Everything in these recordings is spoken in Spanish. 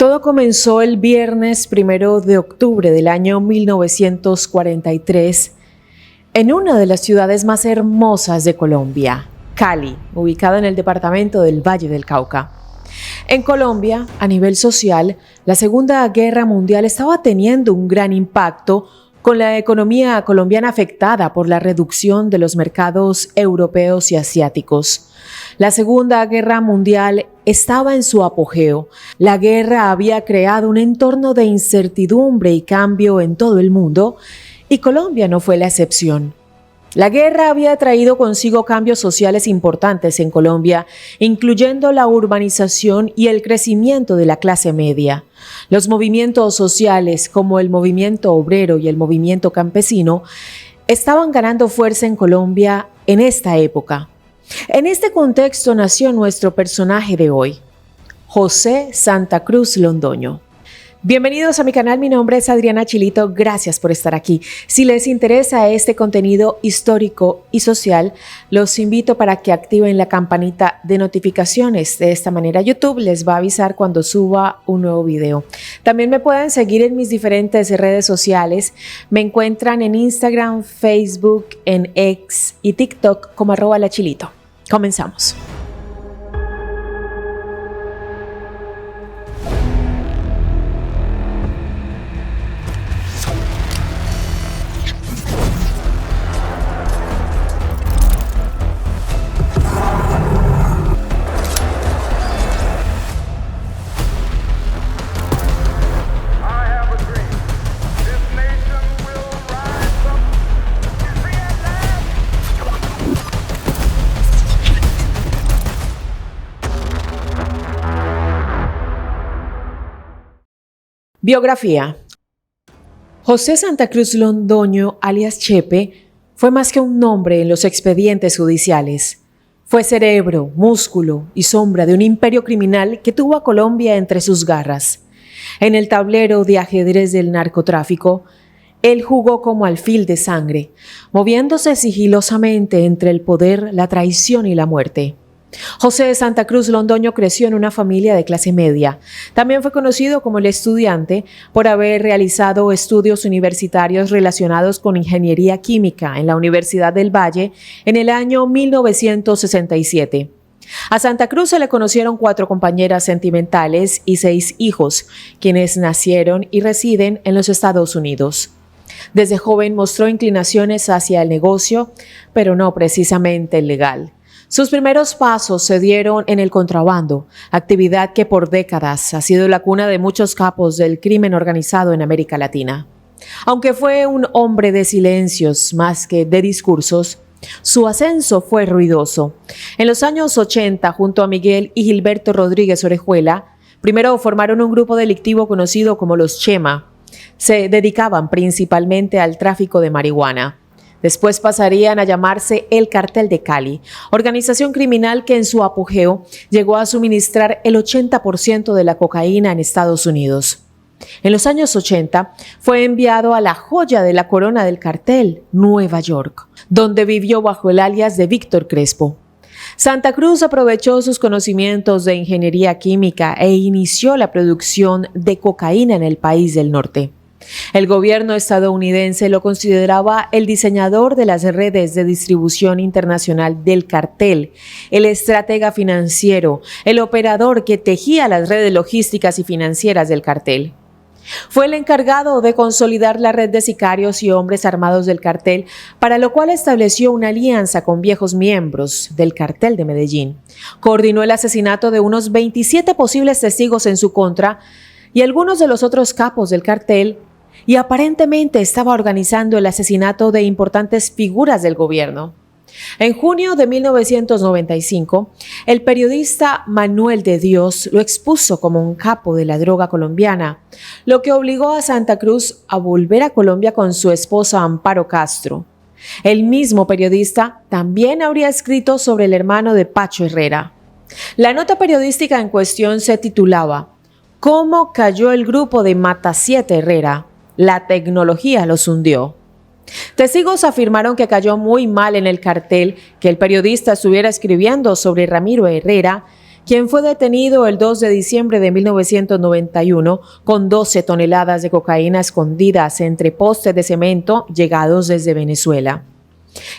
Todo comenzó el viernes 1 de octubre del año 1943 en una de las ciudades más hermosas de Colombia, Cali, ubicada en el departamento del Valle del Cauca. En Colombia, a nivel social, la Segunda Guerra Mundial estaba teniendo un gran impacto con la economía colombiana afectada por la reducción de los mercados europeos y asiáticos. La Segunda Guerra Mundial estaba en su apogeo. La guerra había creado un entorno de incertidumbre y cambio en todo el mundo, y Colombia no fue la excepción. La guerra había traído consigo cambios sociales importantes en Colombia, incluyendo la urbanización y el crecimiento de la clase media. Los movimientos sociales, como el movimiento obrero y el movimiento campesino, estaban ganando fuerza en Colombia en esta época. En este contexto nació nuestro personaje de hoy, José Santa Cruz Londoño. Bienvenidos a mi canal, mi nombre es Adriana Chilito, gracias por estar aquí. Si les interesa este contenido histórico y social, los invito para que activen la campanita de notificaciones. De esta manera YouTube les va a avisar cuando suba un nuevo video. También me pueden seguir en mis diferentes redes sociales. Me encuentran en Instagram, Facebook, en X y TikTok como @lachilito. Comenzamos. Biografía. José Santa Cruz Londoño, alias Chepe, fue más que un nombre en los expedientes judiciales. Fue cerebro, músculo y sombra de un imperio criminal que tuvo a Colombia entre sus garras. En el tablero de ajedrez del narcotráfico, él jugó como alfil de sangre, moviéndose sigilosamente entre el poder, la traición y la muerte. José de Santa Cruz Londoño creció en una familia de clase media. También fue conocido como el estudiante por haber realizado estudios universitarios relacionados con ingeniería química en la Universidad del Valle en el año 1967. A Santa Cruz se le conocieron 4 compañeras sentimentales y 6 hijos, quienes nacieron y residen en los Estados Unidos. Desde joven mostró inclinaciones hacia el negocio, pero no precisamente el legal. Sus primeros pasos se dieron en el contrabando, actividad que por décadas ha sido la cuna de muchos capos del crimen organizado en América Latina. Aunque fue un hombre de silencios más que de discursos, su ascenso fue ruidoso. En los años 80, junto a Miguel y Gilberto Rodríguez Orejuela, primero formaron un grupo delictivo conocido como los Chema. Se dedicaban principalmente al tráfico de marihuana. Después pasarían a llamarse el Cartel de Cali, organización criminal que en su apogeo llegó a suministrar el 80% de la cocaína en Estados Unidos. En los años 80 fue enviado a la joya de la corona del cartel, Nueva York, donde vivió bajo el alias de Víctor Crespo. Santa Cruz aprovechó sus conocimientos de ingeniería química e inició la producción de cocaína en el país del norte. El gobierno estadounidense lo consideraba el diseñador de las redes de distribución internacional del cartel, el estratega financiero, el operador que tejía las redes logísticas y financieras del cartel. Fue el encargado de consolidar la red de sicarios y hombres armados del cartel, para lo cual estableció una alianza con viejos miembros del cartel de Medellín. Coordinó el asesinato de unos 27 posibles testigos en su contra y algunos de los otros capos del cartel, y aparentemente estaba organizando el asesinato de importantes figuras del gobierno. En junio de 1995, el periodista Manuel de Dios lo expuso como un capo de la droga colombiana, lo que obligó a Santa Cruz a volver a Colombia con su esposa Amparo Castro. El mismo periodista también habría escrito sobre el hermano de Pacho Herrera. La nota periodística en cuestión se titulaba ¿Cómo cayó el grupo de Matasiete Herrera? La tecnología los hundió. Testigos afirmaron que cayó muy mal en el cartel que el periodista estuviera escribiendo sobre Ramiro Herrera, quien fue detenido el 2 de diciembre de 1991 con 12 toneladas de cocaína escondidas entre postes de cemento llegados desde Venezuela.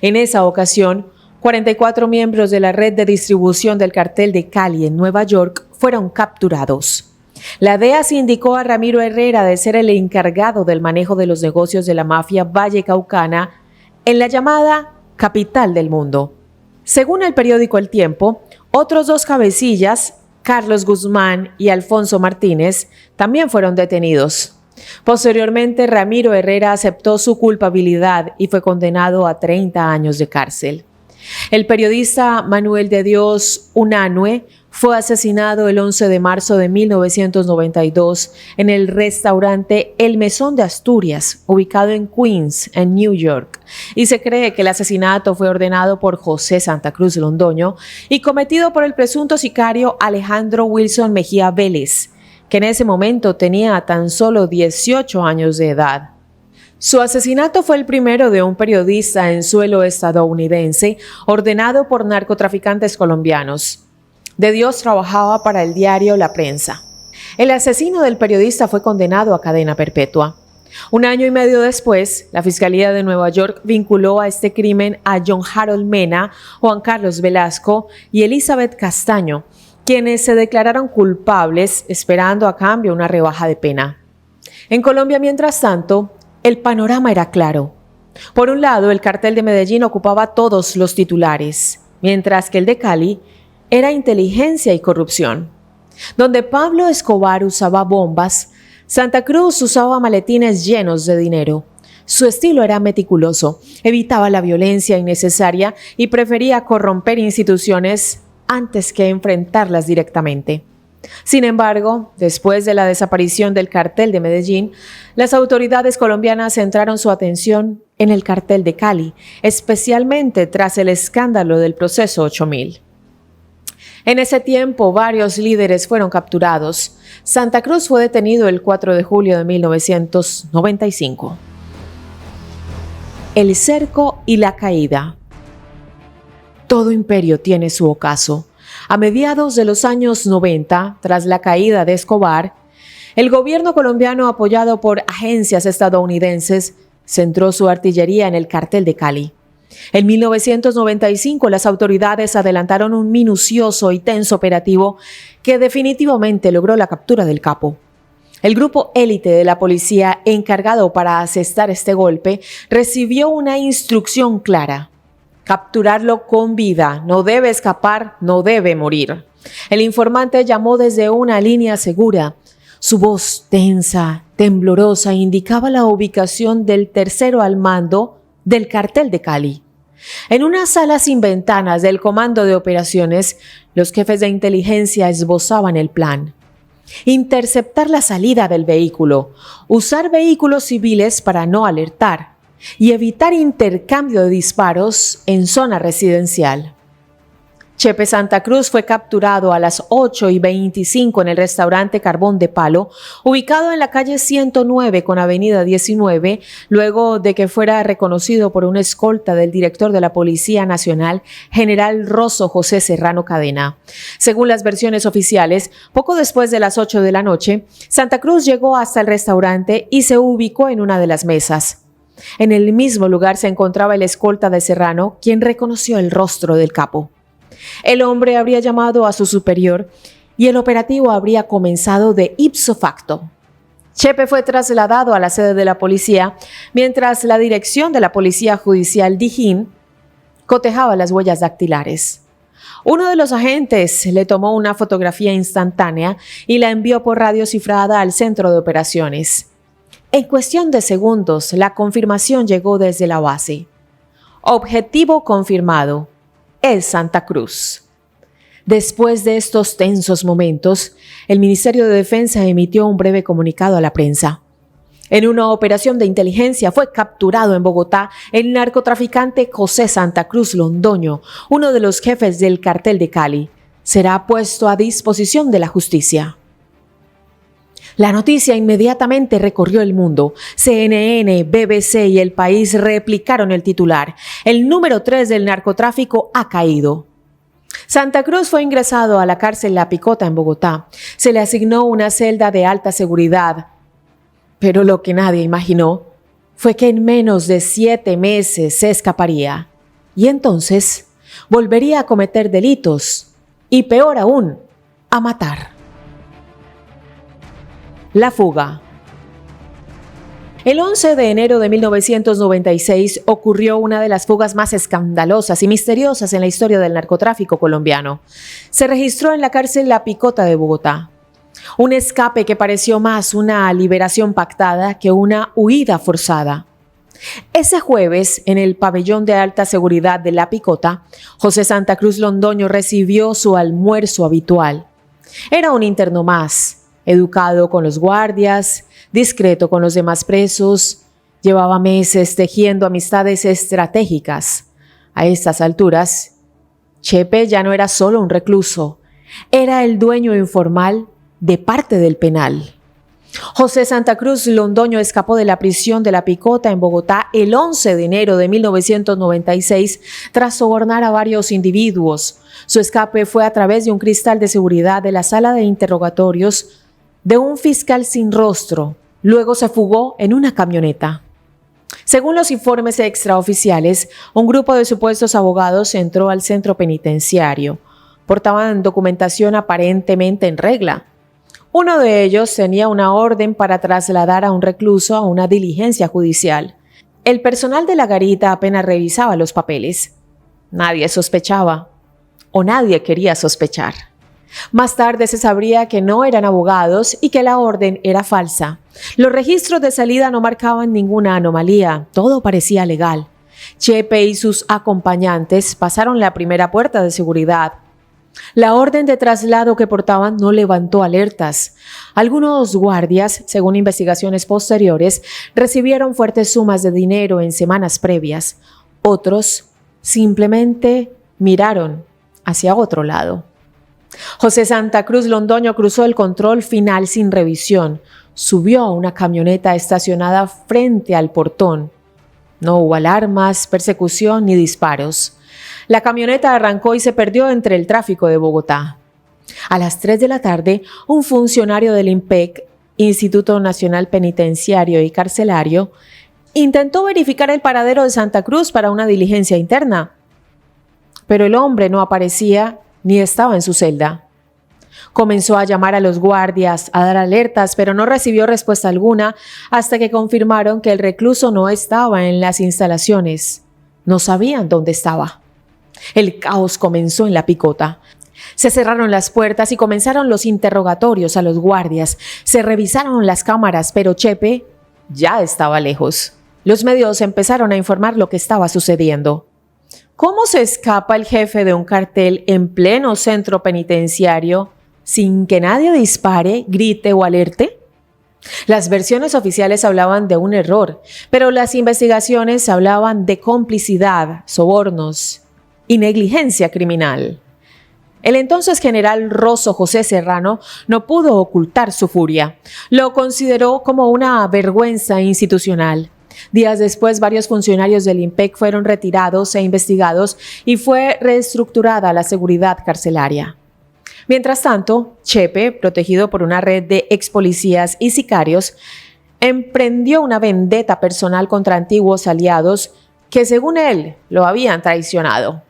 En esa ocasión, 44 miembros de la red de distribución del cartel de Cali en Nueva York fueron capturados. La DEA se indicó a Ramiro Herrera de ser el encargado del manejo de los negocios de la mafia vallecaucana en la llamada capital del mundo. Según el periódico El Tiempo, otros dos cabecillas, Carlos Guzmán y Alfonso Martínez, también fueron detenidos. Posteriormente, Ramiro Herrera aceptó su culpabilidad y fue condenado a 30 años de cárcel. El periodista Manuel de Dios Unanue fue asesinado el 11 de marzo de 1992 en el restaurante El Mesón de Asturias, ubicado en Queens, en New York, y se cree que el asesinato fue ordenado por José Santa Cruz Londoño y cometido por el presunto sicario Alejandro Wilson Mejía Vélez, que en ese momento tenía tan solo 18 años de edad. Su asesinato fue el primero de un periodista en suelo estadounidense ordenado por narcotraficantes colombianos. De Dios trabajaba para el diario La Prensa. El asesino del periodista fue condenado a cadena perpetua. Un año y medio después, la Fiscalía de Nueva York vinculó a este crimen a John Harold Mena, Juan Carlos Velasco y Elizabeth Castaño, quienes se declararon culpables esperando a cambio una rebaja de pena. En Colombia, mientras tanto, el panorama era claro. Por un lado, el cartel de Medellín ocupaba todos los titulares, mientras que el de Cali era inteligencia y corrupción. Donde Pablo Escobar usaba bombas, Santa Cruz usaba maletines llenos de dinero. Su estilo era meticuloso, evitaba la violencia innecesaria y prefería corromper instituciones antes que enfrentarlas directamente. Sin embargo, después de la desaparición del cartel de Medellín, las autoridades colombianas centraron su atención en el cartel de Cali, especialmente tras el escándalo del proceso 8000. En ese tiempo, varios líderes fueron capturados. Santa Cruz fue detenido el 4 de julio de 1995. El cerco y la caída. Todo imperio tiene su ocaso. A mediados de los años 90, tras la caída de Escobar, el gobierno colombiano, apoyado por agencias estadounidenses, centró su artillería en el cartel de Cali. En 1995, las autoridades adelantaron un minucioso y tenso operativo que definitivamente logró la captura del capo. El grupo élite de la policía encargado para asestar este golpe recibió una instrucción clara: capturarlo con vida, no debe escapar, no debe morir. El informante llamó desde una línea segura. Su voz tensa, temblorosa, indicaba la ubicación del tercero al mando del cartel de Cali. En una sala sin ventanas del comando de operaciones, los jefes de inteligencia esbozaban el plan: interceptar la salida del vehículo, usar vehículos civiles para no alertar y evitar intercambio de disparos en zona residencial. Chepe Santa Cruz fue capturado a las 8:25 en el restaurante Carbón de Palo, ubicado en la calle 109 con avenida 19, luego de que fuera reconocido por una escolta del director de la Policía Nacional, general Rosso José Serrano Cadena. Según las versiones oficiales, poco después de las 8 de la noche, Santa Cruz llegó hasta el restaurante y se ubicó en una de las mesas. En el mismo lugar se encontraba el escolta de Serrano, quien reconoció el rostro del capo. El hombre habría llamado a su superior y el operativo habría comenzado de ipso facto. Chepe fue trasladado a la sede de la policía, mientras la dirección de la Policía Judicial Dijín cotejaba las huellas dactilares. Uno de los agentes le tomó una fotografía instantánea y la envió por radio cifrada al centro de operaciones. En cuestión de segundos, la confirmación llegó desde la base. Objetivo confirmado: el Santa Cruz. Después de estos tensos momentos, el Ministerio de Defensa emitió un breve comunicado a la prensa. En una operación de inteligencia fue capturado en Bogotá el narcotraficante José Santa Cruz Londoño, uno de los jefes del cartel de Cali. Será puesto a disposición de la justicia. La noticia inmediatamente recorrió el mundo. CNN, BBC y El País replicaron el titular: el número 3 del narcotráfico ha caído. Santa Cruz fue ingresado a la cárcel La Picota en Bogotá. Se le asignó una celda de alta seguridad. Pero lo que nadie imaginó fue que en menos de 7 meses se escaparía. Y entonces volvería a cometer delitos. Y peor aún, a matar. La fuga. El 11 de enero de 1996 ocurrió una de las fugas más escandalosas y misteriosas en la historia del narcotráfico colombiano. Se registró en la cárcel La Picota de Bogotá. Un escape que pareció más una liberación pactada que una huida forzada. Ese jueves, en el pabellón de alta seguridad de La Picota, José Santa Cruz Londoño recibió su almuerzo habitual. Era un interno más, educado con los guardias, discreto con los demás presos, llevaba meses tejiendo amistades estratégicas. A estas alturas, Chepe ya no era solo un recluso, era el dueño informal de parte del penal. José Santa Cruz Londoño escapó de la prisión de La Picota en Bogotá el 11 de enero de 1996 tras sobornar a varios individuos. Su escape fue a través de un cristal de seguridad de la sala de interrogatorios de un fiscal sin rostro. Luego se fugó en una camioneta. Según los informes extraoficiales, un grupo de supuestos abogados entró al centro penitenciario. Portaban documentación aparentemente en regla. Uno de ellos tenía una orden para trasladar a un recluso a una diligencia judicial. El personal de la garita apenas revisaba los papeles. Nadie sospechaba, o nadie quería sospechar. Más tarde se sabría que no eran abogados y que la orden era falsa. Los registros de salida no marcaban ninguna anomalía, todo parecía legal. Chepe y sus acompañantes pasaron la primera puerta de seguridad. La orden de traslado que portaban no levantó alertas. Algunos guardias, según investigaciones posteriores, recibieron fuertes sumas de dinero en semanas previas. Otros simplemente miraron hacia otro lado. José Santa Cruz Londoño cruzó el control final sin revisión. Subió a una camioneta estacionada frente al portón. No hubo alarmas, persecución ni disparos. La camioneta arrancó y se perdió entre el tráfico de Bogotá. A las 3 de la tarde, un funcionario del INPEC, Instituto Nacional Penitenciario y Carcelario, intentó verificar el paradero de Santa Cruz para una diligencia interna. Pero el hombre no aparecía ni estaba en su celda. Comenzó a llamar a los guardias, a dar alertas, pero no recibió respuesta alguna hasta que confirmaron que el recluso no estaba en las instalaciones. No sabían dónde estaba. El caos comenzó en La Picota. Se cerraron las puertas y comenzaron los interrogatorios a los guardias. Se revisaron las cámaras, pero Chepe ya estaba lejos. Los medios empezaron a informar lo que estaba sucediendo. ¿Cómo se escapa el jefe de un cartel en pleno centro penitenciario sin que nadie dispare, grite o alerte? Las versiones oficiales hablaban de un error, pero las investigaciones hablaban de complicidad, sobornos y negligencia criminal. El entonces general Rosso José Serrano no pudo ocultar su furia. Lo consideró como una vergüenza institucional. Días después, varios funcionarios del INPEC fueron retirados e investigados y fue reestructurada la seguridad carcelaria. Mientras tanto, Chepe, protegido por una red de expolicías y sicarios, emprendió una vendetta personal contra antiguos aliados que, según él, lo habían traicionado.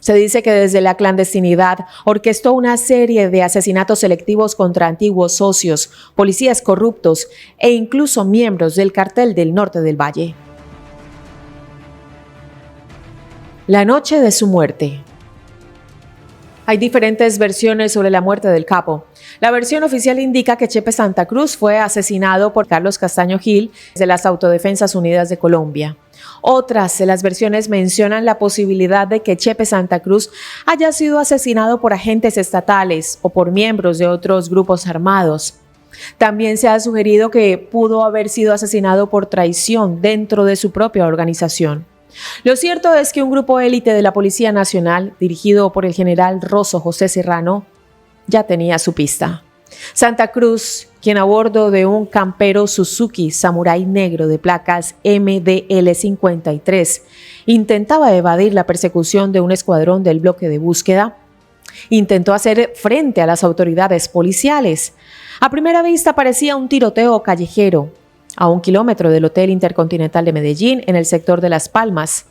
Se dice que desde la clandestinidad orquestó una serie de asesinatos selectivos contra antiguos socios, policías corruptos e incluso miembros del Cartel del Norte del Valle. La noche de su muerte. Hay diferentes versiones sobre la muerte del capo. La versión oficial indica que Chepe Santa Cruz fue asesinado por Carlos Castaño Gil de las Autodefensas Unidas de Colombia. Otras de las versiones mencionan la posibilidad de que Chepe Santa Cruz haya sido asesinado por agentes estatales o por miembros de otros grupos armados. También se ha sugerido que pudo haber sido asesinado por traición dentro de su propia organización. Lo cierto es que un grupo élite de la Policía Nacional, dirigido por el general Rosso José Serrano, ya tenía su pista. Santa Cruz, quien a bordo de un campero Suzuki Samurai negro de placas MDL53 intentaba evadir la persecución de un escuadrón del bloque de búsqueda, Intentó hacer frente a las autoridades policiales. A primera vista parecía un tiroteo callejero, a 1 kilómetro del Hotel Intercontinental de Medellín, en el sector de Las Palmas.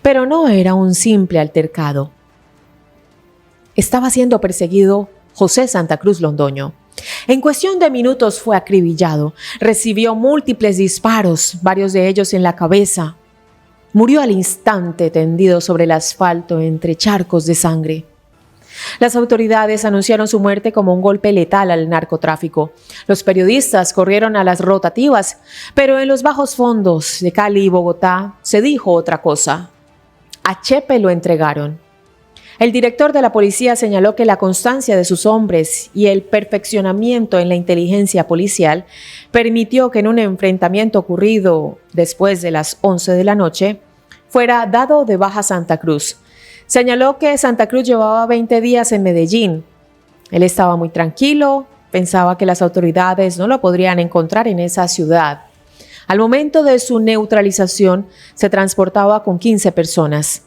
Pero no era un simple altercado. Estaba siendo perseguido José Santa Cruz Londoño. En cuestión de minutos fue acribillado. Recibió múltiples disparos, varios de ellos en la cabeza. Murió al instante tendido sobre el asfalto entre charcos de sangre. Las autoridades anunciaron su muerte como un golpe letal al narcotráfico. Los periodistas corrieron a las rotativas, pero en los bajos fondos de Cali y Bogotá se dijo otra cosa. A Chepe lo entregaron. El director de la policía señaló que la constancia de sus hombres y el perfeccionamiento en la inteligencia policial permitió que en un enfrentamiento ocurrido después de las 11 de la noche fuera dado de baja Santa Cruz. Señaló que Santa Cruz llevaba 20 días en Medellín. Él estaba muy tranquilo, pensaba que las autoridades no lo podrían encontrar en esa ciudad. Al momento de su neutralización, se transportaba con 15 personas.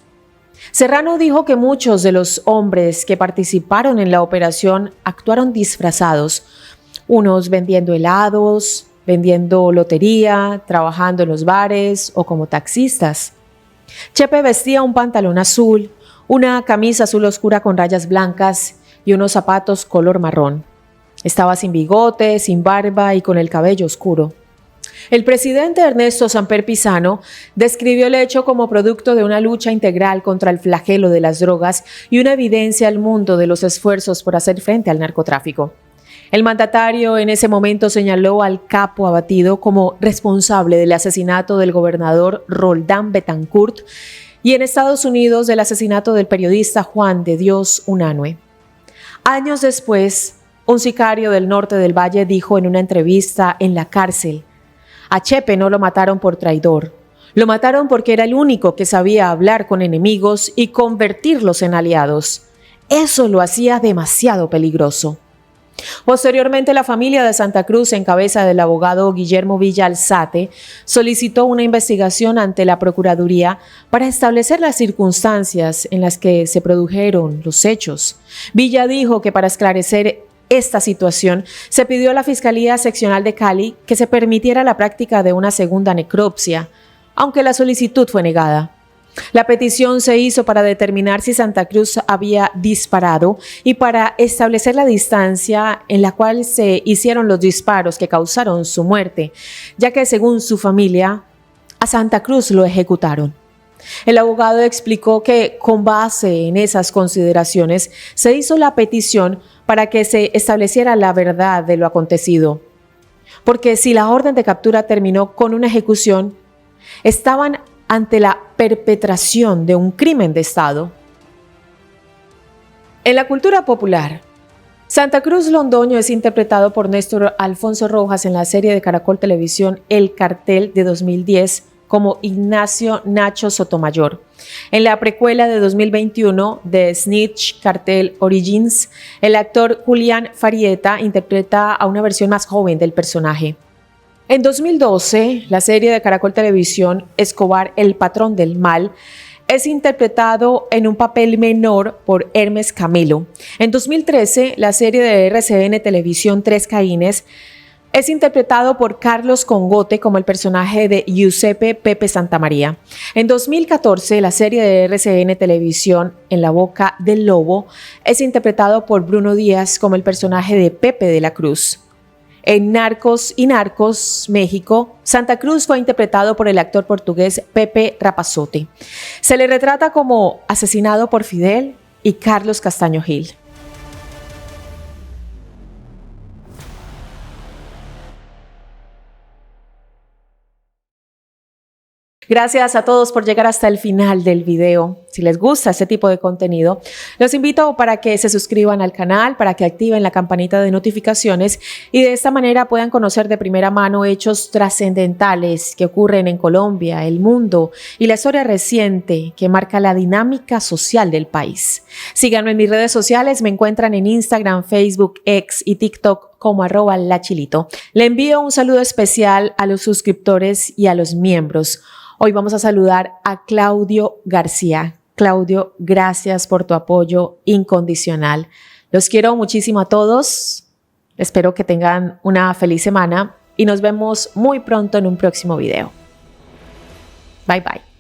Serrano dijo que muchos de los hombres que participaron en la operación actuaron disfrazados, unos vendiendo helados, vendiendo lotería, trabajando en los bares o como taxistas. Chepe vestía un pantalón azul, una camisa azul oscura con rayas blancas y unos zapatos color marrón. Estaba sin bigote, sin barba y con el cabello oscuro. El presidente Ernesto Samper Pizano describió el hecho como producto de una lucha integral contra el flagelo de las drogas y una evidencia al mundo de los esfuerzos por hacer frente al narcotráfico. El mandatario en ese momento señaló al capo abatido como responsable del asesinato del gobernador Roldán Betancourt y en Estados Unidos del asesinato del periodista Juan de Dios Unanue. Años después, un sicario del norte del Valle dijo en una entrevista en la cárcel: a Chepe no lo mataron por traidor, lo mataron porque era el único que sabía hablar con enemigos y convertirlos en aliados. Eso lo hacía demasiado peligroso. Posteriormente, la familia de Santa Cruz, en cabeza del abogado Guillermo Villa Alzate, solicitó una investigación ante la Procuraduría para establecer las circunstancias en las que se produjeron los hechos. Villa dijo que para esclarecer esta situación se pidió a la Fiscalía Seccional de Cali que se permitiera la práctica de una segunda necropsia, aunque la solicitud fue negada. La petición se hizo para determinar si Santa Cruz había disparado y para establecer la distancia en la cual se hicieron los disparos que causaron su muerte, ya que según su familia, a Santa Cruz lo ejecutaron. El abogado explicó que con base en esas consideraciones se hizo la petición para que se estableciera la verdad de lo acontecido, porque si la orden de captura terminó con una ejecución, estaban ante la perpetración de un crimen de Estado. En la cultura popular, Santa Cruz Londoño es interpretado por Néstor Alfonso Rojas en la serie de Caracol Televisión El Cartel de 2010 como Ignacio Nacho Sotomayor. En la precuela de 2021 de Snitch Cartel Origins, el actor Julián Farieta interpreta a una versión más joven del personaje. En 2012, la serie de Caracol Televisión Escobar, el patrón del mal, es interpretado en un papel menor por Hermes Camelo. En 2013, la serie de RCN Televisión Tres Caínes es interpretado por Carlos Congote como el personaje de Giuseppe Pepe Santamaría. En 2014, la serie de RCN Televisión En la boca del lobo es interpretado por Bruno Díaz como el personaje de Pepe de la Cruz. En Narcos y Narcos, México, Santa Cruz fue interpretado por el actor portugués Pepe Rapazote. Se le retrata como asesinado por Fidel y Carlos Castaño Gil. Gracias a todos por llegar hasta el final del video. Si les gusta este tipo de contenido, los invito para que se suscriban al canal, para que activen la campanita de notificaciones y de esta manera puedan conocer de primera mano hechos trascendentales que ocurren en Colombia, el mundo y la historia reciente que marca la dinámica social del país. Síganme en mis redes sociales, me encuentran en Instagram, Facebook, X y TikTok como @lachilito. Le envío un saludo especial a los suscriptores y a los miembros. Hoy vamos a saludar a Claudio García. Claudio, gracias por tu apoyo incondicional. Los quiero muchísimo a todos. Espero que tengan una feliz semana y nos vemos muy pronto en un próximo video. Bye bye.